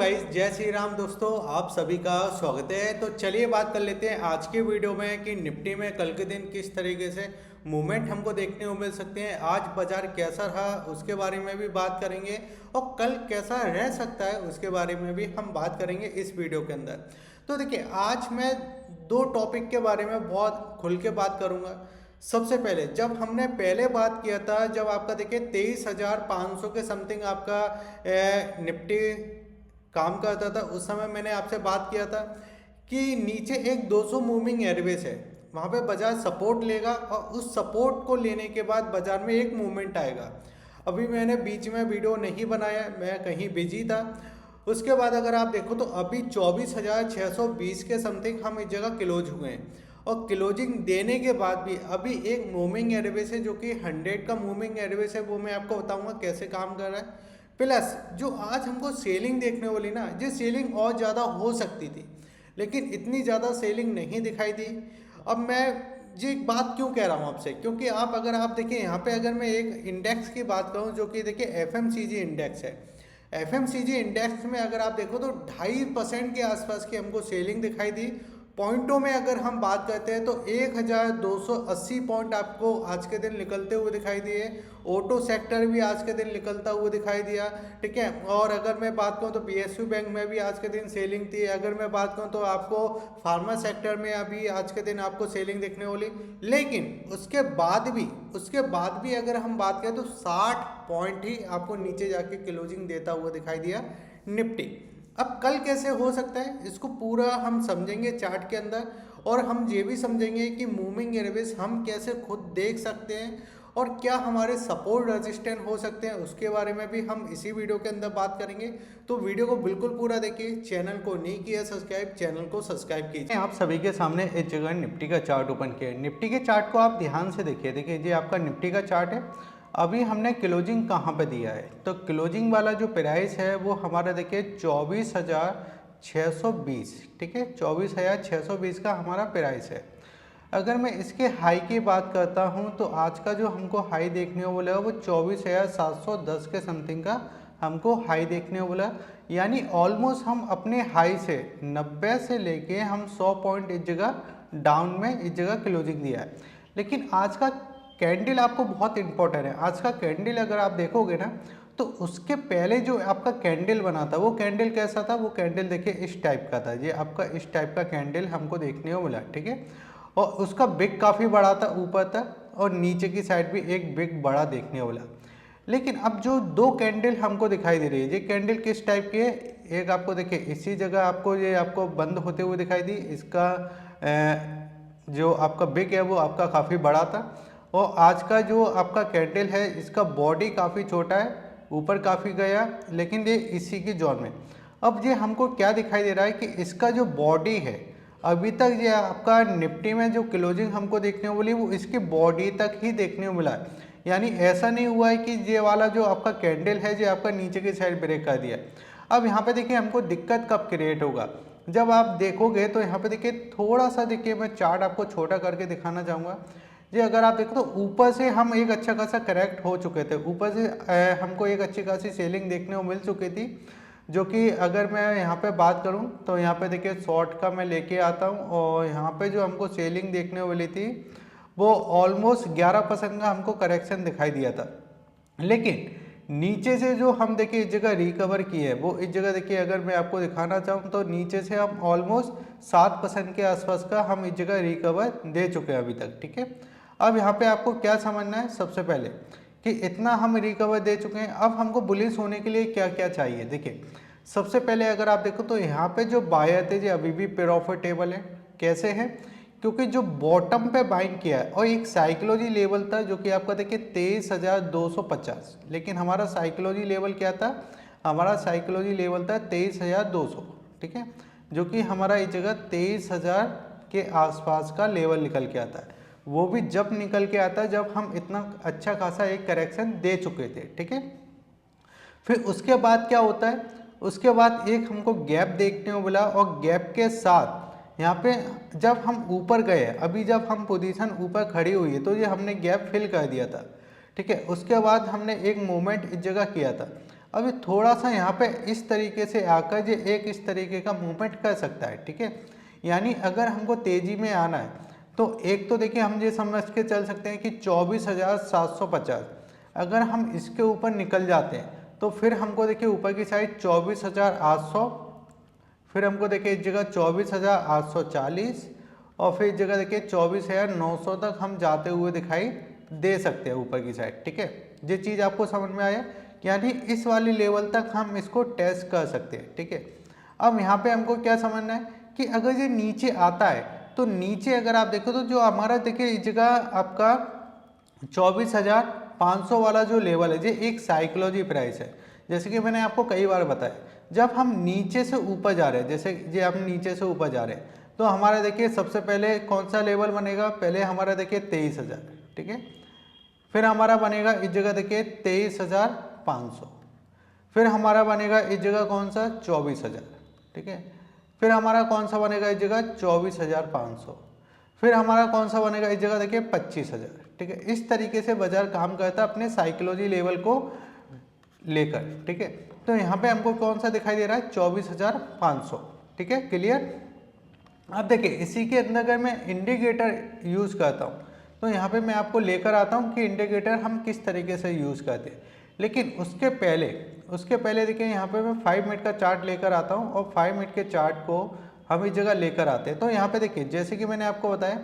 Guys जय श्री राम दोस्तों, आप सभी का स्वागत है। तो चलिए बात कर लेते हैं आज के वीडियो में कि निफ्टी में कल के दिन किस तरीके से मूवमेंट हमको देखने को मिल सकते हैं। आज बाजार कैसा रहा उसके बारे में भी बात करेंगे और कल कैसा रह सकता है उसके बारे में भी हम बात करेंगे इस वीडियो के अंदर। तो देखिए, आज मैं दो टॉपिक के बारे में बहुत खुल के बात करूंगा। सबसे पहले जब हमने पहले बात किया था, जब आपका देखिए 23,500 के समथिंग आपका निफ्टी काम करता था, उस समय मैंने आपसे बात किया था कि नीचे एक 200 मूविंग एवरेज है, वहाँ पे बाजार सपोर्ट लेगा और उस सपोर्ट को लेने के बाद बाजार में एक मूवमेंट आएगा। अभी मैंने बीच में वीडियो नहीं बनाया, मैं कहीं बिजी था। उसके बाद अगर आप देखो तो अभी 24,620 के समथिंग हम इस जगह क्लोज हुए हैं और क्लोजिंग देने के बाद भी अभी एक मूविंग एवरेज है जो कि 100 का मूविंग एवरेज है। वो मैं आपको बताऊंगा कैसे काम कर रहा है। प्लस जो आज हमको सेलिंग देखने वाली ना, ये सेलिंग और ज़्यादा हो सकती थी लेकिन इतनी ज़्यादा सेलिंग नहीं दिखाई दी। अब मैं ये एक बात क्यों कह रहा हूँ आपसे, क्योंकि अगर आप देखिए यहाँ पे, अगर मैं एक इंडेक्स की बात करूँ जो कि देखिए एफएमसीजी इंडेक्स है, एफएमसीजी इंडेक्स में अगर आप देखो तो 2.5% के आसपास की हमको सेलिंग दिखाई दी। पॉइंटों में अगर हम बात करते हैं तो 1,280 पॉइंट आपको आज के दिन निकलते हुए दिखाई दिए। ऑटो सेक्टर भी आज के दिन निकलता हुआ दिखाई दिया, ठीक है। और अगर मैं बात करूं तो पीएसयू बैंक में भी आज के दिन सेलिंग थी। अगर मैं बात करूं तो आपको फार्मा सेक्टर में अभी आज के दिन आपको सेलिंग देखने वाली। लेकिन उसके बाद भी अगर हम बात करें तो 60 पॉइंट ही आपको नीचे जाके क्लोजिंग देता हुआ दिखाई दिया निफ्टी। अब कल कैसे हो सकता है इसको पूरा हम समझेंगे चार्ट के अंदर, और हम ये भी समझेंगे कि मूविंग एवरेज हम कैसे खुद देख सकते हैं और क्या हमारे सपोर्ट रेजिस्टेंट हो सकते हैं, उसके बारे में भी हम इसी वीडियो के अंदर बात करेंगे। तो वीडियो को बिल्कुल पूरा देखिए। चैनल को नहीं किया सब्सक्राइब, चैनल को सब्सक्राइब कीजिए। आप सभी के सामने इस जगह निफ्टी का चार्ट ओपन किया है। निफ्टी के चार्ट को आप ध्यान से देखिए। देखिए ये आपका निफ्टी का चार्ट है। अभी हमने क्लोजिंग कहाँ पे दिया है, तो क्लोजिंग वाला जो प्राइस है वो हमारा देखिए 24,620, ठीक है। 24,620 का हमारा प्राइस है। अगर मैं इसके हाई की बात करता हूँ तो आज का जो हमको हाई देखने को बोला वो 24,710 के समथिंग का हमको हाई देखने को बोला। यानी ऑलमोस्ट हम अपने हाई से 90 से लेके हम 100 पॉइंट इस जगह डाउन में इस जगह क्लोजिंग दिया है। लेकिन आज का कैंडल आपको बहुत इंपॉर्टेंट है। आज का कैंडल अगर आप देखोगे ना तो उसके पहले जो आपका कैंडल बना था वो कैंडल कैसा था, वो कैंडल देखिए इस टाइप का था। ये आपका इस टाइप का कैंडल हमको देखने को मिला, ठीक है। और उसका बिग काफ़ी बड़ा था ऊपर तक, और नीचे की साइड भी एक बिग बड़ा देखने को मिला। लेकिन अब जो दो कैंडल हमको दिखाई दे रही है, ये कैंडल किस टाइप की है, एक आपको देखिए इसी जगह आपको ये आपको बंद होते हुए दिखाई दी। इसका जो आपका बिग है वो आपका काफ़ी बड़ा था, और आज का जो आपका कैंडल है इसका बॉडी काफ़ी छोटा है, ऊपर काफ़ी गया, लेकिन ये इसी की जोन में। अब ये हमको क्या दिखाई दे रहा है कि इसका जो बॉडी है अभी तक ये आपका निफ्टी में जो क्लोजिंग हमको देखने को मिली वो इसकी बॉडी तक ही देखने को मिला है। यानी ऐसा नहीं हुआ है कि ये वाला जो आपका कैंडल है जो आपका नीचे की साइड ब्रेक कर दिया। अब यहाँ पे देखिए हमको दिक्कत कब क्रिएट होगा, जब आप देखोगे तो यहाँ पे देखिए थोड़ा सा, देखिए मैं चार्ट आपको छोटा करके दिखाना चाहूँगा। जी अगर आप देखो तो ऊपर से हम एक अच्छा खासा करेक्ट हो चुके थे, ऊपर से हमको एक अच्छी खासी सेलिंग देखने को मिल चुकी थी, जो कि अगर मैं यहाँ पे बात करूँ तो यहाँ पे देखिए शॉर्ट का मैं लेके आता हूँ, और यहाँ पे जो हमको सेलिंग देखने को मिली थी वो ऑलमोस्ट 11% का हमको करेक्शन दिखाई दिया था। लेकिन नीचे से जो हम देखिए इस जगह रिकवर की है वो इस जगह देखिए, अगर मैं आपको दिखाना चाहूँ तो नीचे से हम ऑलमोस्ट 7% के आसपास का हम इस जगह रिकवर दे चुके हैं अभी तक, ठीक है। अब यहाँ पे आपको क्या समझना है, सबसे पहले कि इतना हम रिकवर दे चुके हैं, अब हमको बुलिश होने के लिए क्या क्या चाहिए। देखिए सबसे पहले अगर आप देखो तो यहाँ पे जो बायर थे जो अभी भी प्रॉफिटेबल है। कैसे हैं, क्योंकि जो बॉटम पे बाइंग किया है और एक साइकोलॉजी लेवल था जो कि आपका देखिए 23,250, लेकिन हमारा साइकोलॉजी लेवल क्या था, हमारा साइकोलॉजी लेवल था 23,200, ठीक है, जो कि हमारा इस जगह 23,000 के आसपास का लेवल निकल के आता है। वो भी जब निकल के आता है जब हम इतना अच्छा खासा एक करेक्शन दे चुके थे, ठीक है। फिर उसके बाद क्या होता है, उसके बाद एक हमको गैप देखने को मिला, और गैप के साथ यहाँ पे जब हम ऊपर गए, अभी जब हम पोजीशन ऊपर खड़ी हुई है तो ये हमने गैप फिल कर दिया था, ठीक है। उसके बाद हमने एक मूवमेंट इस जगह किया था। अब ये थोड़ा सा यहाँ पे इस तरीके से आकर ये एक इस तरीके का मूवमेंट कर सकता है, ठीक है। यानी अगर हमको तेजी में आना है तो एक तो देखिए हम ये समझ के चल सकते हैं कि 24,750 अगर हम इसके ऊपर निकल जाते हैं तो फिर हमको देखिए ऊपर की साइड 24,800, फिर हमको देखिए इस जगह 24,840 और फिर इस जगह देखिए 24,900 तक हम जाते हुए दिखाई दे सकते हैं ऊपर की साइड, ठीक है। ये चीज़ आपको समझ में आया, यानी इस वाली लेवल तक हम इसको टेस्ट कर सकते हैं, ठीक है। अब यहाँ पे हमको क्या समझना है कि अगर ये नीचे आता है तो नीचे अगर आप देखो तो जो हमारा देखिए इस जगह आपका 24,500 वाला जो लेवल है ये एक साइकोलॉजी प्राइस है। जैसे कि मैंने आपको कई बार बताया, जब हम नीचे से ऊपर जा रहे हैं, जैसे ये हम नीचे से ऊपर जा रहे हैं तो हमारा देखिए सबसे पहले कौन सा लेवल बनेगा, पहले हमारा देखिए 23,000, ठीक है। फिर हमारा बनेगा इस जगह देखिए 23,500, फिर हमारा बनेगा इस जगह कौन सा 24,000, ठीक है। फिर हमारा कौन सा बनेगा इस जगह 24,500, फिर हमारा कौन सा बनेगा इस जगह देखिए 25,000, ठीक है। इस तरीके से बाजार काम करता है अपने साइकोलॉजी लेवल को लेकर, ठीक है। तो यहाँ पे हमको कौन सा दिखाई दे रहा है 24,500, ठीक है, क्लियर। अब देखिए इसी के अंदर अगर मैं इंडिकेटर यूज़ करता हूँ तो यहाँ पे मैं आपको लेकर आता हूँ कि इंडिकेटर हम किस तरीके से यूज़ करते हैं। लेकिन उसके पहले देखिए यहाँ पे मैं 5 मिनट का चार्ट लेकर आता हूँ और 5 मिनट के चार्ट को हम इस जगह लेकर आते हैं। तो यहाँ पे देखिए जैसे कि मैंने आपको बताया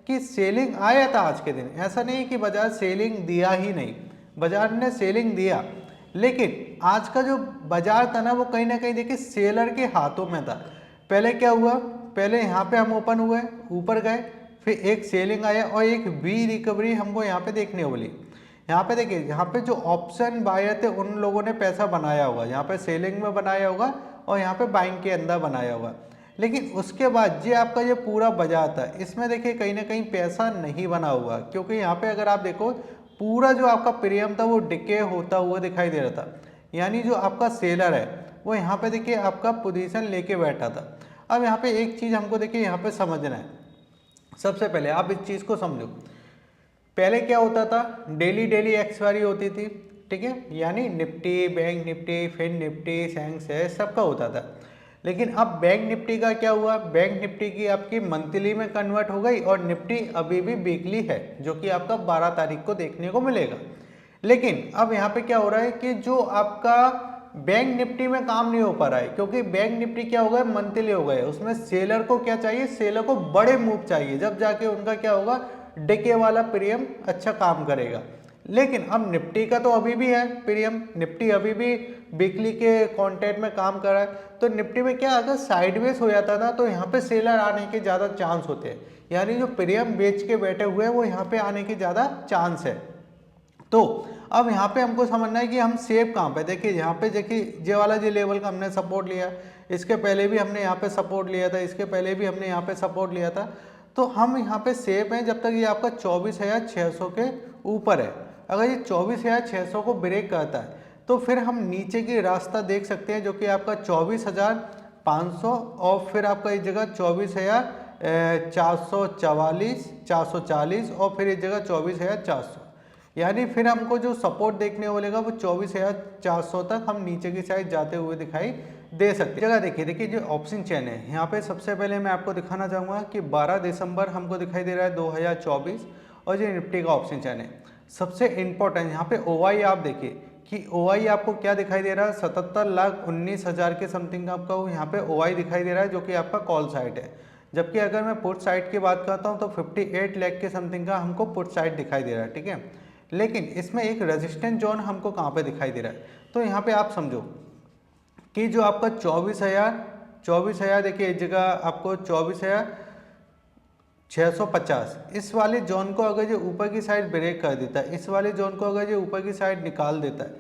कि सेलिंग आया था आज के दिन, ऐसा नहीं कि बाजार सेलिंग दिया ही नहीं, बाजार ने सेलिंग दिया, लेकिन आज का जो बाजार था ना वो कहीं ना कहीं देखिए सेलर के हाथों में था। पहले क्या हुआ, पहले यहाँ पे हम ओपन हुए, ऊपर गए, फिर एक सेलिंग आया और एक वी रिकवरी हमको यहाँ पे देखने को मिली। यहाँ पे देखिए यहाँ पे जो ऑप्शन बायर थे उन लोगों ने पैसा बनाया होगा, यहाँ पे सेलिंग में बनाया होगा और यहाँ पे बाइंग के अंदर बनाया होगा। लेकिन उसके बाद ये आपका जो पूरा बाजार था इसमें देखिए कहीं ना कहीं पैसा नहीं बना हुआ, क्योंकि यहाँ पे अगर आप देखो पूरा जो आपका प्रीमियम था वो डिके होता हुआ दिखाई दे रहा था। यानी जो आपका सेलर है वो यहाँ पे देखिए आपका पोजीशन लेके बैठा था। अब यहाँ पे एक चीज़ हमको देखिए यहाँ पे समझना है, सबसे पहले आप इस चीज़ को समझो। पहले क्या होता था, डेली एक्सपायरी होती थी, ठीक है, यानी Nifty, bank Nifty, fin Nifty, Sensex सबका होता था। लेकिन अब बैंक निफ्टी का क्या हुआ, बैंक निफ्टी की आपकी मंथली में कन्वर्ट हो गई और निफ्टी अभी भी वीकली है जो कि आपका 12 तारीख को देखने को मिलेगा। लेकिन अब यहाँ पे क्या हो रहा है कि जो आपका बैंक निफ्टी में काम नहीं हो पा रहा है, क्योंकि बैंक निफ्टी क्या हो गया मंथली हो गया, उसमें सेलर को क्या चाहिए, सेलर को बड़े मूव चाहिए, जब जाके उनका क्या होगा डिके वाला प्रीमियम अच्छा काम करेगा। लेकिन अब निफ्टी का तो अभी भी है प्रीमियम, निफ्टी अभी भी वीकली के कॉन्टेक्ट में काम कर रहा है। तो निफ्टी में क्या अगर साइडवेज हो जाता था तो यहाँ पे सेलर आने के ज़्यादा चांस होते हैं, यानी जो प्रीमियम बेच के बैठे हुए हैं वो यहाँ पे आने के ज़्यादा चांस है। तो अब यहाँ पे हमको समझना है कि हम सेफ कहाँ पे, देखिए यहाँ पे देखिए ये वाला जो लेवल का हमने सपोर्ट लिया, इसके पहले भी हमने यहाँ पे सपोर्ट लिया था, इसके पहले भी हमने यहाँ पे सपोर्ट लिया था। तो हम यहाँ पे सेफ हैं जब तक ये आपका 24,600 के ऊपर है। अगर ये 24,600 को ब्रेक करता है तो फिर हम नीचे की रास्ता देख सकते हैं जो कि आपका 24,500 और फिर आपका इस जगह 24,440 और फिर इस जगह 24,400, यानी फिर हमको जो सपोर्ट देखने को मिलेगा वो 24,400 तक हम नीचे की साइड जाते हुए दिखाई दे सकते हैं। जगह देखिए जो ऑप्शन चेन है यहाँ पे सबसे पहले मैं आपको दिखाना चाहूँगा कि 12 दिसंबर हमको दिखाई दे रहा है 2024 और ये निफ्टी का ऑप्शन चेन है। सबसे इम्पोर्टेंट यहाँ पे OI आप देखिए कि OI आपको क्या दिखाई दे रहा है, 77,19,000 के समथिंग आपका यहाँ पे OI दिखाई दे रहा है जो कि आपका कॉल साइड है। जबकि अगर मैं पुट साइड की बात करता हूँ तो 58 लाख के समथिंग का हमको पुट साइड दिखाई दे रहा है, ठीक है। लेकिन इसमें एक रेजिस्टेंस जोन हमको कहाँ पे दिखाई दे रहा है, तो यहाँ पे आप समझो कि जो आपका 24,000 देखिए इस जगह आपको 24,650 इस वाले जोन को अगर जो ऊपर की साइड ब्रेक कर देता है, इस वाले जोन को अगर जो ऊपर की साइड निकाल देता है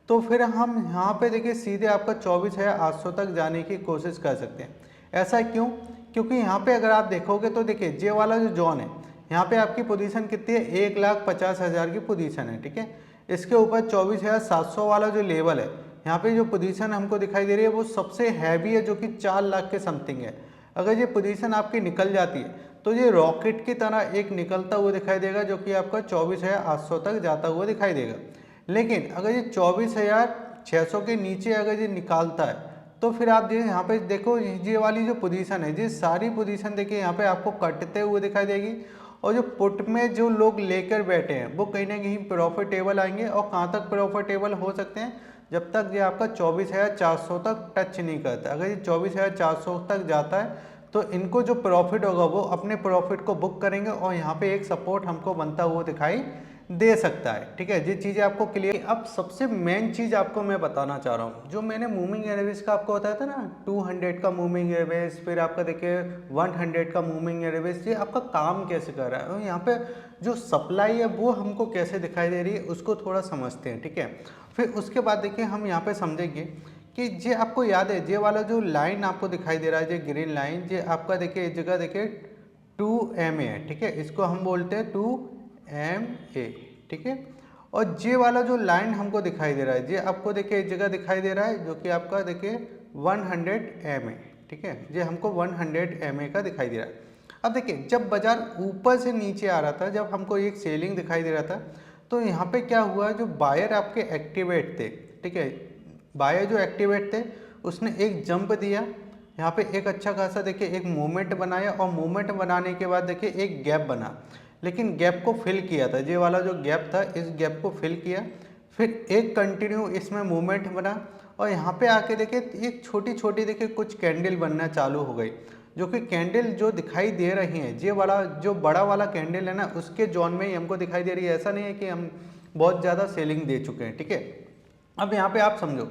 तो फिर हम यहाँ पे देखिए सीधे आपका 24,800 तक जाने की कोशिश कर सकते हैं। ऐसा क्यों, क्योंकि यहाँ पे अगर आप देखोगे तो देखिए ये वाला जो जोन है यहाँ पे आपकी पोजीशन कितनी है, 1,50,000 की पोजीशन है, ठीक है। इसके ऊपर 24,700 वाला जो लेवल है यहाँ पे जो पोजीशन हमको दिखाई दे रही है वो सबसे हैवी है जो कि 4 लाख के समथिंग है। अगर ये पोजीशन आपकी निकल जाती है तो ये रॉकेट की तरह एक निकलता हुआ दिखाई देगा जो कि आपका 24,800 तक जाता हुआ दिखाई देगा। लेकिन अगर ये 600 के नीचे अगर ये निकालता है तो फिर आप यहाँ पे देखो ये वाली जो पोजीशन है, ये सारी पोजीशन देखिए यहाँ पे आपको कटते हुए दिखाई देगी। और जो पुट में जो लोग लेकर बैठे हैं वो कहीं ना कहीं प्रॉफिटेबल आएंगे। और कहाँ तक प्रॉफिटेबल हो सकते हैं, जब तक ये आपका 24,400 तक टच नहीं करता। अगर ये 24,400 तक जाता है तो इनको जो प्रॉफिट होगा वो अपने प्रॉफिट को बुक करेंगे और यहाँ पे एक सपोर्ट हमको बनता हुआ दिखाई दे सकता है। ठीक है, ये चीज़ें आपको क्लियर। अब सबसे मेन चीज़ आपको मैं बताना चाह रहा हूँ, जो मैंने मूविंग एवरेज का आपको बताया था ना, 200 का मूविंग एवरेज, फिर आपका देखिए 100 का मूविंग एवरेज, ये आपका काम कैसे कर रहा है और यहाँ पे जो सप्लाई है वो हमको कैसे दिखाई दे रही है उसको थोड़ा समझते हैं। ठीक है, फिर उसके बाद देखिए हम यहाँ पे समझेंगे कि ये आपको याद है, ये वाला जो लाइन आपको दिखाई दे रहा है, ये ग्रीन लाइन, ये आपका देखिए इस जगह देखिए 2MA है। ठीक है, इसको हम बोलते हैं 2MA। ठीक है, और ये वाला जो लाइन हमको दिखाई दे रहा है, ये आपको देखिए इस जगह दिखाई दे रहा है, जो कि आपका देखिए 100MA। ठीक है, ये हमको 100MA का दिखाई दे रहा है। अब देखिए जब बाजार ऊपर से नीचे आ रहा था, जब हमको एक सेलिंग दिखाई दे रहा था, तो यहाँ पे क्या हुआ, जो बायर आपके एक्टिवेट थे, ठीक है, बायर जो एक्टिवेट थे उसने एक जंप दिया यहाँ पे, एक अच्छा खासा देखिए एक मूवमेंट बनाया और मूवमेंट बनाने के बाद देखिए एक गैप बना, लेकिन गैप को फिल किया था, ये वाला जो गैप था इस गैप को फिल किया, फिर एक कंटिन्यू इसमें मूवमेंट बना और यहाँ पे आके देखिए एक छोटी छोटी देखिए कुछ कैंडल बनना चालू हो गई, जो कि कैंडल जो दिखाई दे रही हैं, ये वाला जो बड़ा वाला कैंडल है ना उसके जोन में ही हमको दिखाई दे रही है। ऐसा नहीं है कि हम बहुत ज़्यादा सेलिंग दे चुके हैं। ठीक है, अब यहाँ पे आप समझो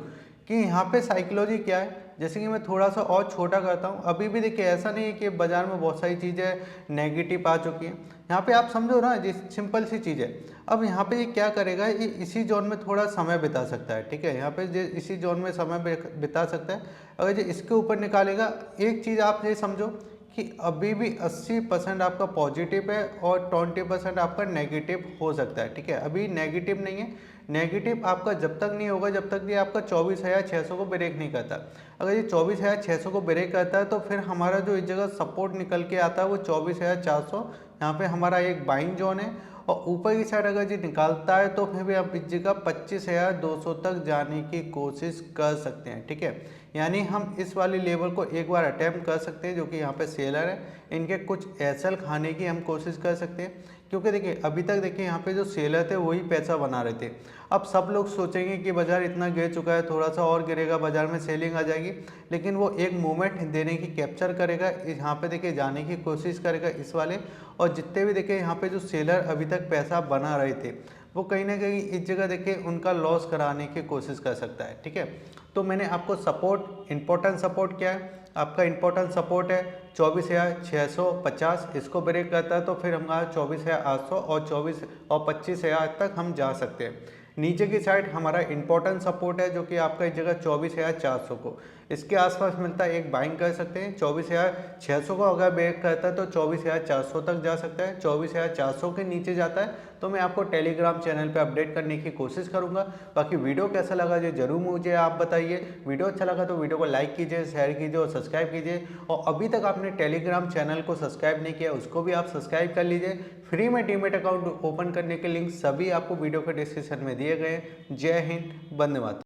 कि यहाँ पे साइकोलॉजी क्या है। जैसे कि मैं थोड़ा सा और छोटा करता हूँ, अभी भी देखिए ऐसा नहीं है कि बाज़ार में बहुत सारी चीज़ें नेगेटिव आ चुकी हैं। यहाँ पे आप समझो ना, जिस सिंपल सी चीज़ है। अब यहाँ पे ये क्या करेगा, ये इसी जोन में थोड़ा समय बिता सकता है। ठीक है, यहाँ पे ये इसी जोन में समय बिता सकता है। अगर ये इसके ऊपर निकालेगा, एक चीज़ आप ये समझो कि अभी भी 80% आपका पॉजिटिव है और 20% आपका नेगेटिव हो सकता है। ठीक है, अभी नेगेटिव नहीं है। नेगेटिव आपका जब तक नहीं होगा जब तक ये आपका 24,600 को ब्रेक नहीं करता। अगर ये 24,600 को ब्रेक करता है तो फिर हमारा जो इस जगह सपोर्ट निकल के आता है वो 24,400, यहाँ पे हमारा एक बाइंग जोन है। और ऊपर की साइड अगर ये निकालता है तो फिर भी आप इस जगह 25,200 तक जाने की कोशिश कर सकते हैं। ठीक है, यानी हम इस वाली लेवल को एक बार अटैम्प्ट कर सकते हैं, जो कि यहाँ पे सेलर है, इनके कुछ एसएल खाने की हम कोशिश कर सकते हैं। क्योंकि देखिए अभी तक देखिए यहाँ पे जो सेलर थे वही पैसा बना रहे थे। अब सब लोग सोचेंगे कि बाजार इतना गिर चुका है, थोड़ा सा और गिरेगा, बाजार में सेलिंग आ जाएगी, लेकिन वो एक मूवमेंट देने की कैप्चर करेगा, यहाँ पे देखिए जाने की कोशिश करेगा इस वाले। और जितने भी देखिए यहाँ पे जो सेलर अभी तक पैसा बना रहे थे वो कहीं ना कहीं इस जगह देखिए उनका लॉस कराने की कोशिश कर सकता है। ठीक है, तो मैंने आपको सपोर्ट, इम्पोर्टेंट सपोर्ट क्या है, आपका इम्पोर्टेंट सपोर्ट है 24,650, इसको ब्रेक करता है तो फिर हमारा 24,800 और 25,000 तक हम जा सकते हैं। नीचे की साइड हमारा इम्पोर्टेंट सपोर्ट है जो कि आपका इस जगह 24,400 को इसके आसपास मिलता है, एक बाइंग कर सकते हैं। 24,600 को अगर ब्रेक करता है तो 24,400 तक जा सकता है। 24,400 के नीचे जाता है तो मैं आपको टेलीग्राम चैनल पे अपडेट करने की कोशिश करूंगा। बाकी वीडियो कैसा लगा ये जरूर मुझे आप बताइए। वीडियो अच्छा लगा तो वीडियो को लाइक कीजिए, शेयर कीजिए और सब्सक्राइब कीजिए। और अभी तक आपने टेलीग्राम चैनल को सब्सक्राइब नहीं किया उसको भी आप सब्सक्राइब कर लीजिए। फ्री में डीमैट अकाउंट ओपन करने के लिंक सभी आपको वीडियो के डिस्क्रिप्शन में दिए गए हैं। जय हिंद, वंदे मातरम।